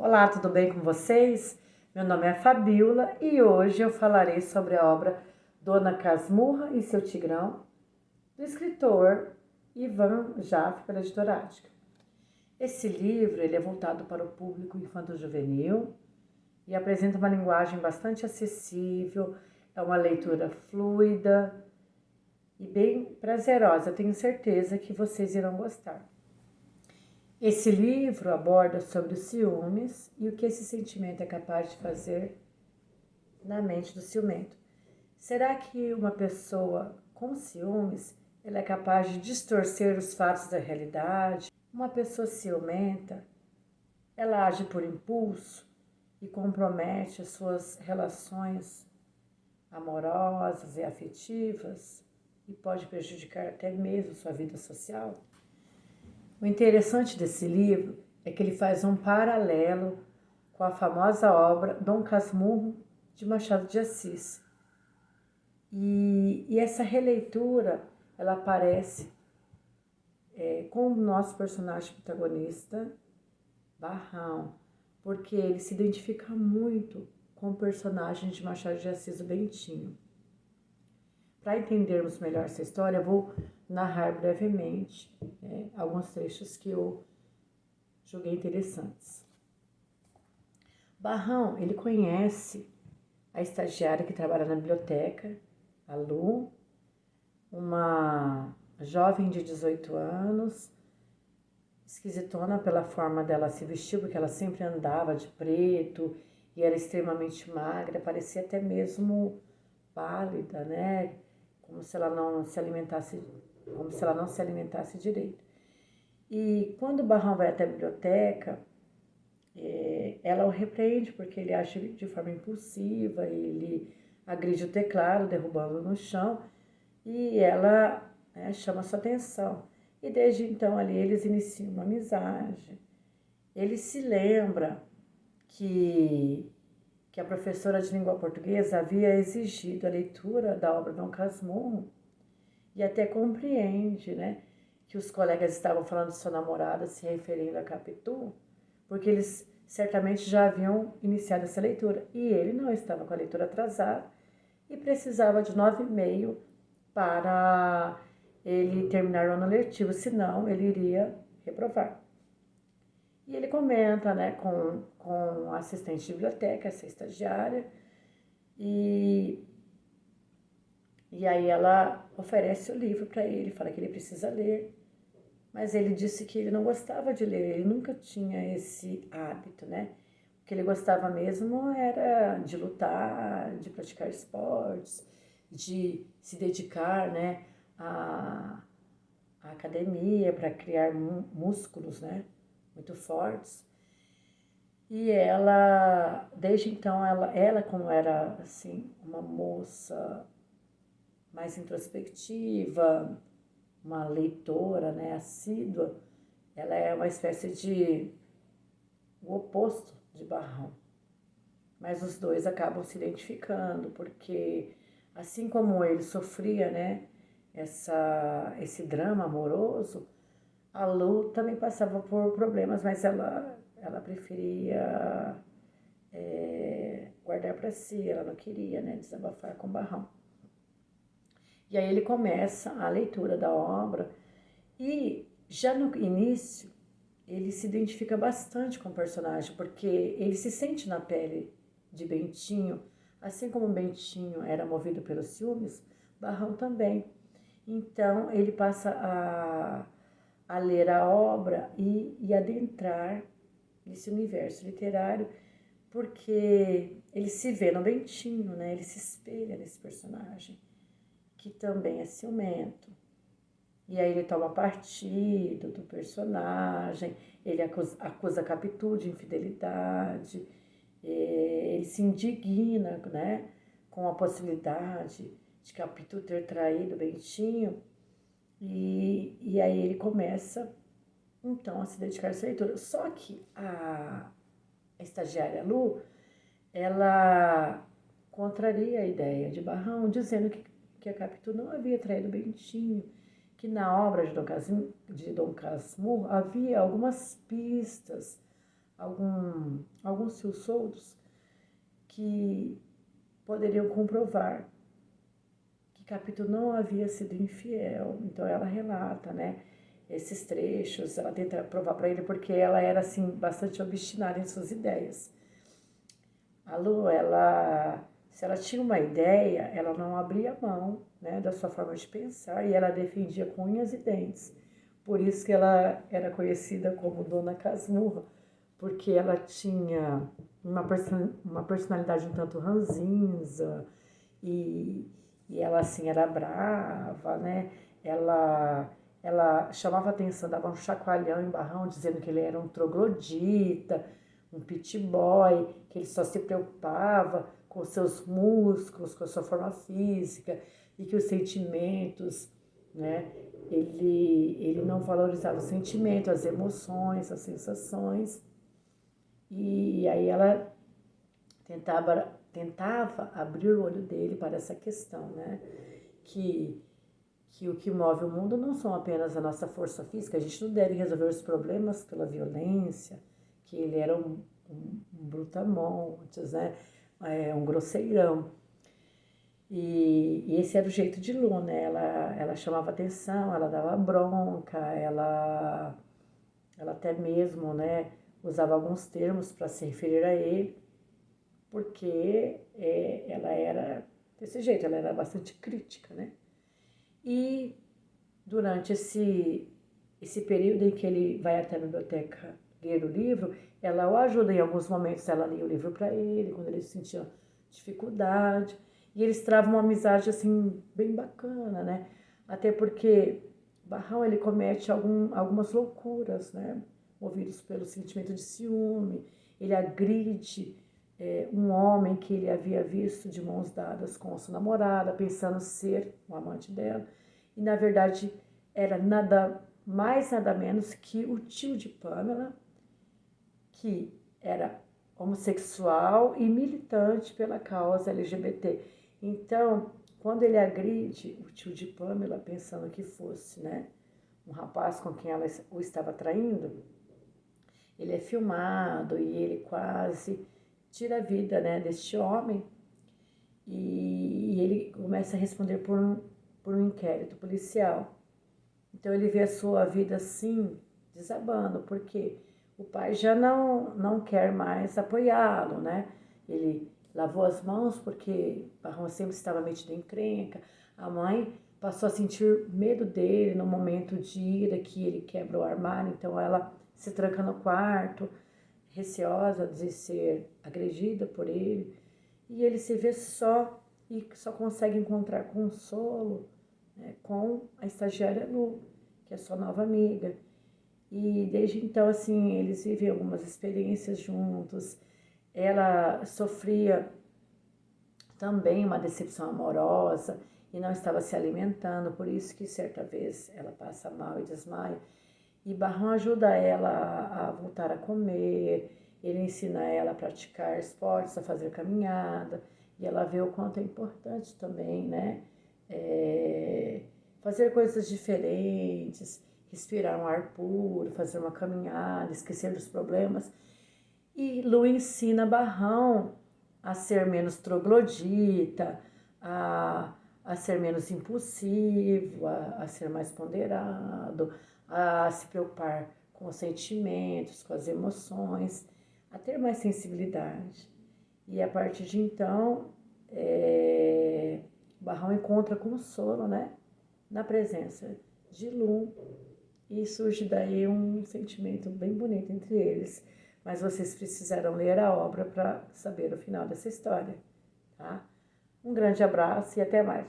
Olá, tudo bem com vocês? Meu nome é Fabiola e hoje eu falarei sobre a obra Dona Casmurra e seu Tigrão, do escritor Ivan Jaffe, pela editora Ática. Esse livro ele é voltado para o público infanto-juvenil e apresenta uma linguagem bastante acessível, é uma leitura fluida e bem prazerosa. Tenho certeza que vocês irão gostar. Esse livro aborda sobre os ciúmes e o que esse sentimento é capaz de fazer na mente do ciumento. Será que uma pessoa com ciúmes ela é capaz de distorcer os fatos da realidade? Uma pessoa ciumenta, ela age por impulso e compromete as suas relações amorosas e afetivas e pode prejudicar até mesmo sua vida social? O interessante desse livro é que ele faz um paralelo com a famosa obra Dom Casmurro, de Machado de Assis. E essa releitura, ela aparece com o nosso personagem protagonista, Barrão, porque ele se identifica muito com o personagem de Machado de Assis, o Bentinho. Para entendermos melhor essa história, eu vou narrar brevemente alguns trechos que eu julguei interessantes. Barrão, ele conhece a estagiária que trabalha na biblioteca, a Lu, uma jovem de 18 anos, esquisitona pela forma dela se vestir, porque ela sempre andava de preto e era extremamente magra, parecia até mesmo pálida, né? Como se ela não se alimentasse direito. E quando o Barrão vai até a biblioteca, ela o repreende porque ele age de forma impulsiva, ele agride o teclado, derrubando no chão, e ela chama sua atenção. E desde então ali eles iniciam uma amizade. Ele se lembra que a professora de língua portuguesa havia exigido a leitura da obra Dom Casmurro e até compreende, né, que os colegas estavam falando de sua namorada se referindo a Capitu, porque eles certamente já haviam iniciado essa leitura e ele não estava com a leitura atrasada e precisava de 9,5 para ele terminar o ano letivo, senão ele iria reprovar. E ele comenta, né, com a assistente de biblioteca, essa estagiária, e aí ela oferece o livro para ele, fala que ele precisa ler, mas ele disse que ele não gostava de ler, ele nunca tinha esse hábito, né? O que ele gostava mesmo era de lutar, de praticar esportes, de se dedicar, né, à academia para criar músculos, né, muito fortes. E ela, desde então, ela como era assim uma moça mais introspectiva, uma leitora, né, assídua, ela é uma espécie de o oposto de Barrão. Mas os dois acabam se identificando, porque assim como ele sofria, né, esse drama amoroso, a Lu também passava por problemas, mas ela preferia guardar para si, ela não queria, né, desabafar com Barrão. E aí ele começa a leitura da obra e já no início ele se identifica bastante com o personagem, porque ele se sente na pele de Bentinho, assim como Bentinho era movido pelos ciúmes, Barrão também. Então ele passa a ler a obra e adentrar nesse universo literário, porque ele se vê no Bentinho, né? Ele se espelha nesse personagem, que também é ciumento. E aí ele toma partido do personagem, ele acusa Capitu de infidelidade, ele se indigna, né, com a possibilidade de Capitu ter traído Bentinho, e aí ele começa, então, a se dedicar a essa leitura. Só que a estagiária Lu, ela contraria a ideia de Barrão, dizendo que a Capitu não havia traído Bentinho, que na obra de Dom Casmurro havia algumas pistas, alguns fios soltos que poderiam comprovar que Capito não havia sido infiel. Então ela relata, né, esses trechos, ela tenta provar para ele porque ela era assim bastante obstinada em suas ideias. A Lu, se ela tinha uma ideia, ela não abria mão, né, da sua forma de pensar e ela defendia com unhas e dentes. Por isso que ela era conhecida como Dona Casmurra, porque ela tinha uma personalidade um tanto ranzinza e, e ela assim era brava, né? Ela chamava atenção, dava um chacoalhão em Barrão, dizendo que ele era um troglodita, um pit boy, que ele só se preocupava com seus músculos, com a sua forma física e que os sentimentos, né? Ele não valorizava os sentimentos, as emoções, as sensações. E aí ela tentava abrir o olho dele para essa questão, né? Que o que move o mundo não são apenas a nossa força física, a gente não deve resolver os problemas pela violência, que ele era um brutamontes, né? Um grosseirão. E esse era o jeito de Lu, né? Ela chamava atenção, ela dava bronca, ela até mesmo, né, usava alguns termos para se referir a ele, porque ela era desse jeito, ela era bastante crítica, né? E durante esse período em que ele vai até a biblioteca ler o livro, ela o ajuda em alguns momentos, ela lia o livro para ele, quando ele sentia dificuldade, e eles travam uma amizade assim bem bacana, né? Até porque Barrão ele comete algumas loucuras, né? Movidos pelo sentimento de ciúme, ele agride um homem que ele havia visto de mãos dadas com a sua namorada, pensando ser o amante dela, e na verdade era nada mais, nada menos que o tio de Pamela, que era homossexual e militante pela causa LGBT. Então, quando ele agride o tio de Pamela, pensando que fosse, né, um rapaz com quem ela o estava traindo, ele é filmado e ele quase tira a vida, né, deste homem e ele começa a responder por um inquérito policial. Então ele vê a sua vida assim, desabando, porque o pai já não quer mais apoiá-lo, né? Ele lavou as mãos porque Barrão sempre estava metido em encrenca. A mãe passou a sentir medo dele no momento de ira que ele quebra o armário, então ela se tranca no quarto, receosa de ser agredida por ele. E ele se vê só e só consegue encontrar consolo, né, com a estagiária Lu, que é sua nova amiga. E desde então, assim, eles vivem algumas experiências juntos. Ela sofria também uma decepção amorosa e não estava se alimentando, por isso que certa vez ela passa mal e desmaia. E Barrão ajuda ela a voltar a comer, ele ensina ela a praticar esportes, a fazer caminhada, e ela vê o quanto é importante também, né? Fazer coisas diferentes, respirar um ar puro, fazer uma caminhada, esquecer dos problemas. E Lu ensina Barrão a ser menos troglodita, a ser menos impulsivo, a ser mais ponderado, a se preocupar com os sentimentos, com as emoções, a ter mais sensibilidade. E a partir de então, Barrão encontra consolo, né, na presença de Lu, e surge daí um sentimento bem bonito entre eles. Mas vocês precisarão ler a obra para saber o final dessa história, tá? Um grande abraço e até mais.